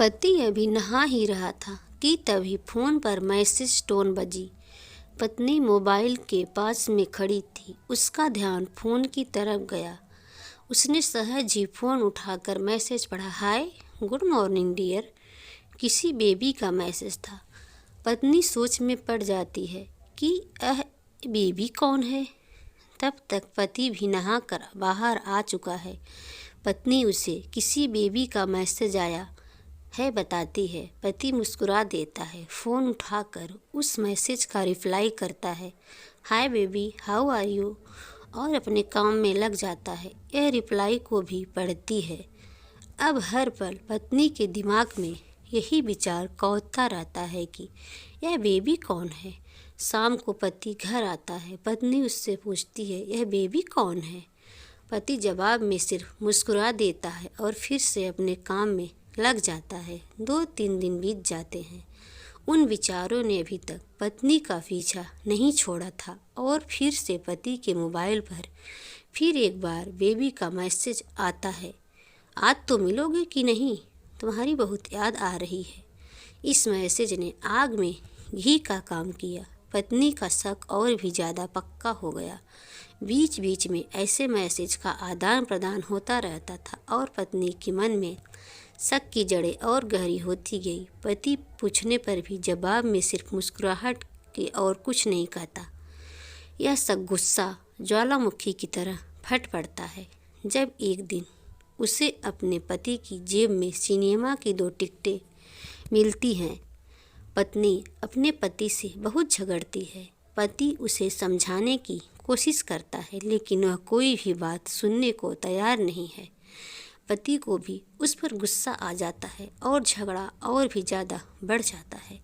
पति अभी नहा ही रहा था कि तभी फोन पर मैसेज टोन बजी। पत्नी मोबाइल के पास में खड़ी थी। उसका ध्यान फोन की तरफ गया। उसने सहज ही फोन उठाकर मैसेज पढ़ा। हाय, गुड मॉर्निंग डियर। किसी बेबी का मैसेज था। पत्नी सोच में पड़ जाती है कि यह बेबी कौन है। तब तक पति भी नहाकर बाहर आ चुका है। पत्नी उसे किसी बेबी का मैसेज आया है बताती है। पति मुस्कुरा देता है। फ़ोन उठाकर उस मैसेज का रिप्लाई करता है, hi baby, how are you, और अपने काम में लग जाता है। यह रिप्लाई को भी पढ़ती है। अब हर पल पत्नी के दिमाग में यही विचार कौंधता रहता है कि यह बेबी कौन है। शाम को पति घर आता है। पत्नी उससे पूछती है, यह बेबी कौन है। पति जवाब में सिर्फ मुस्कुरा देता है और फिर से अपने काम में लग जाता है। 2-3 दिन बीत जाते हैं। उन विचारों ने अभी तक पत्नी का पीछा नहीं छोड़ा था और फिर से पति के मोबाइल पर फिर एक बार बेबी का मैसेज आता है, आज तो मिलोगे कि नहीं, तुम्हारी बहुत याद आ रही है। इस मैसेज ने आग में घी का काम किया। पत्नी का शक और भी ज़्यादा पक्का हो गया। बीच बीच में ऐसे मैसेज का आदान प्रदान होता रहता था और पत्नी के मन में शक की जड़ें और गहरी होती गई। पति पूछने पर भी जवाब में सिर्फ मुस्कुराहट के और कुछ नहीं कहता। यह शक गुस्सा ज्वालामुखी की तरह फट पड़ता है जब एक दिन उसे अपने पति की जेब में सिनेमा की 2 टिकटें मिलती हैं। पत्नी अपने पति से बहुत झगड़ती है। पति उसे समझाने की कोशिश करता है लेकिन वह कोई भी बात सुनने को तैयार नहीं है। पति को भी उस पर गुस्सा आ जाता है और झगड़ा और भी ज़्यादा बढ़ जाता है।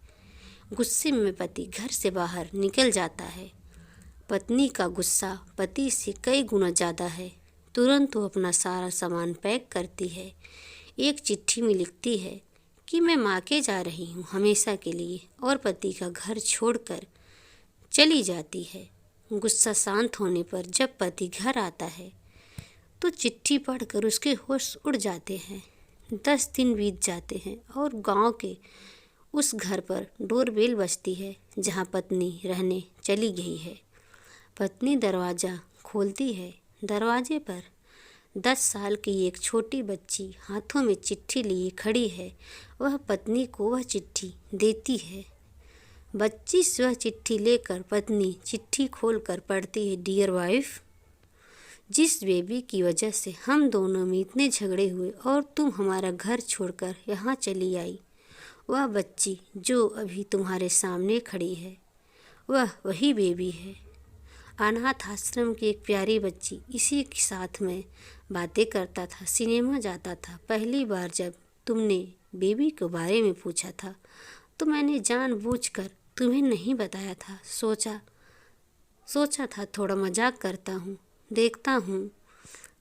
गुस्से में पति घर से बाहर निकल जाता है। पत्नी का गुस्सा पति से कई गुना ज़्यादा है। तुरंत वो अपना सारा सामान पैक करती है। एक चिट्ठी में लिखती है कि मैं मायके जा रही हूँ हमेशा के लिए, और पति का घर छोड़कर चली जाती है। गुस्सा शांत होने पर जब पति घर आता है तो चिट्ठी पढ़कर उसके होश उड़ जाते हैं। 10 दिन बीत जाते हैं और गांव के उस घर पर डोरबेल बजती है जहां पत्नी रहने चली गई है। पत्नी दरवाज़ा खोलती है। दरवाजे पर 10 साल की एक छोटी बच्ची हाथों में चिट्ठी लिए खड़ी है। वह पत्नी को वह चिट्ठी देती है। बच्ची वह चिट्ठी लेकर पत्नी चिट्ठी खोलकर पढ़ती है, डियर वाइफ, जिस बेबी की वजह से हम दोनों में इतने झगड़े हुए और तुम हमारा घर छोड़कर यहाँ चली आई, वह बच्ची जो अभी तुम्हारे सामने खड़ी है वह वही बेबी है। अनाथ आश्रम की एक प्यारी बच्ची। इसी के साथ में बातें करता था, सिनेमा जाता था। पहली बार जब तुमने बेबी के बारे में पूछा था तो मैंने जानबूझकर तुम्हें नहीं बताया था। सोचा था थोड़ा मजाक करता हूँ, देखता हूँ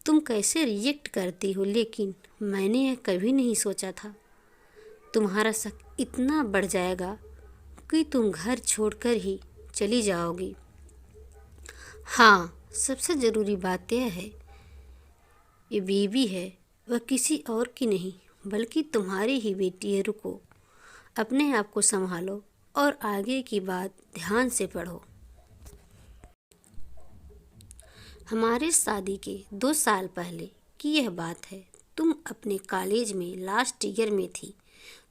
तुम कैसे रिएक्ट करती हो, लेकिन मैंने यह कभी नहीं सोचा था तुम्हारा शक इतना बढ़ जाएगा कि तुम घर छोड़कर ही चली जाओगी। हाँ, सबसे ज़रूरी बात यह है, ये बेबी है वह किसी और की नहीं बल्कि तुम्हारी ही बेटी है। रुको, अपने आप को संभालो और आगे की बात ध्यान से पढ़ो। हमारे शादी के 2 साल पहले की यह बात है। तुम अपने कॉलेज में लास्ट ईयर में थी।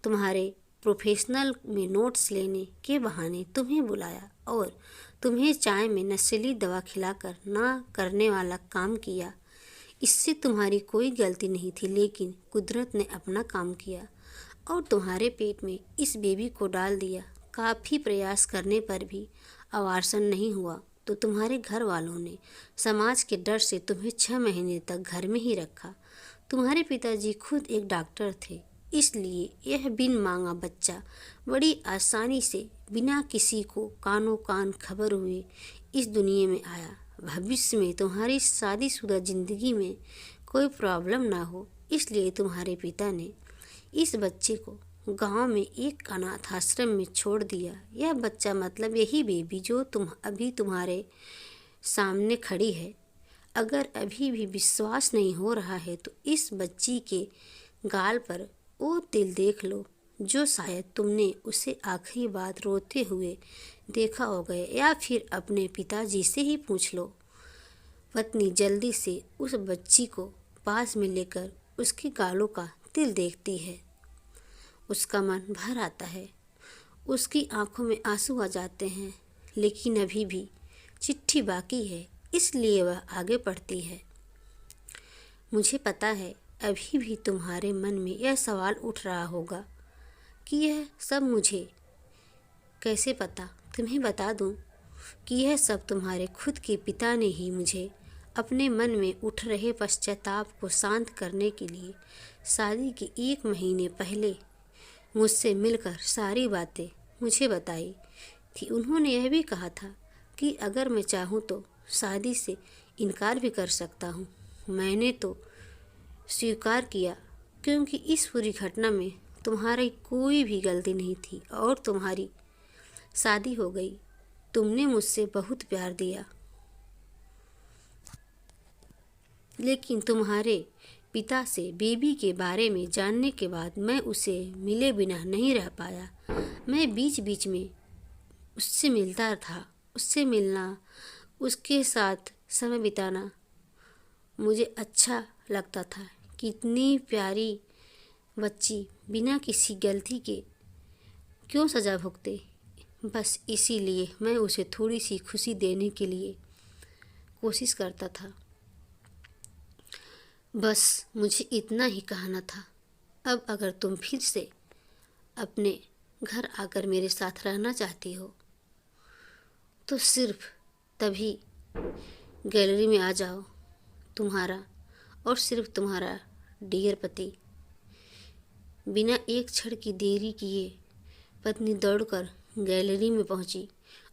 तुम्हारे प्रोफेशनल में नोट्स लेने के बहाने तुम्हें बुलाया और तुम्हें चाय में नशीली दवा खिलाकर ना करने वाला काम किया। इससे तुम्हारी कोई गलती नहीं थी, लेकिन कुदरत ने अपना काम किया और तुम्हारे पेट में इस बेबी को डाल दिया। काफ़ी प्रयास करने पर भी अबार्शन नहीं हुआ तो तुम्हारे घर वालों ने समाज के डर से तुम्हें 6 महीने तक घर में ही रखा। तुम्हारे पिताजी खुद एक डॉक्टर थे, इसलिए यह बिन मांगा बच्चा बड़ी आसानी से बिना किसी को कानों कान खबर हुए इस दुनिया में आया। भविष्य में तुम्हारी शादीशुदा ज़िंदगी में कोई प्रॉब्लम ना हो, इसलिए तुम्हारे पिता ने इस बच्चे को गांव में एक अनाथ आश्रम में छोड़ दिया। यह बच्चा मतलब यही बेबी जो तुम्हारे सामने खड़ी है। अगर अभी भी विश्वास नहीं हो रहा है तो इस बच्ची के गाल पर वो दिल देख लो जो शायद तुमने उसे आखिरी बार रोते हुए देखा होगा, या फिर अपने पिताजी से ही पूछ लो। पत्नी जल्दी से उस बच्ची को पास में लेकर उसके गालों का तिल देखती है। उसका मन भर आता है, उसकी आंखों में आंसू आ जाते हैं, लेकिन अभी भी चिट्ठी बाकी है, इसलिए वह आगे पढ़ती है। मुझे पता है अभी भी तुम्हारे मन में यह सवाल उठ रहा होगा कि यह सब मुझे कैसे पता। तुम्हें बता दूं कि यह सब तुम्हारे खुद के पिता ने ही मुझे अपने मन में उठ रहे पश्चाताप को शांत करने के लिए शादी के 1 महीने पहले मुझसे मिलकर सारी बातें मुझे बताई थी। उन्होंने यह भी कहा था कि अगर मैं चाहूँ तो शादी से इनकार भी कर सकता हूँ। मैंने तो स्वीकार किया, क्योंकि इस पूरी घटना में तुम्हारी कोई भी गलती नहीं थी और तुम्हारी शादी हो गई। तुमने मुझसे बहुत प्यार दिया, लेकिन तुम्हारे पिता से बेबी के बारे में जानने के बाद मैं उसे मिले बिना नहीं रह पाया। मैं बीच बीच में उससे मिलता था। उससे मिलना, उसके साथ समय बिताना मुझे अच्छा लगता था। कितनी प्यारी बच्ची बिना किसी गलती के क्यों सज़ा भुगते। बस इसीलिए मैं उसे थोड़ी सी खुशी देने के लिए कोशिश करता था। बस मुझे इतना ही कहना था। अब अगर तुम फिर से अपने घर आकर मेरे साथ रहना चाहती हो तो सिर्फ तभी गैलरी में आ जाओ। तुम्हारा और सिर्फ तुम्हारा डियर पति। बिना एक क्षण की देरी किए पत्नी दौड़कर गैलरी में पहुंची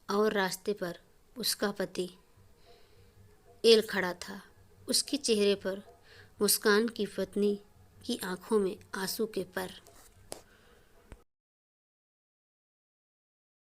और रास्ते पर उसका पति एल खड़ा था। उसके चेहरे पर मुस्कान की पत्नी की आंखों में आंसू के पर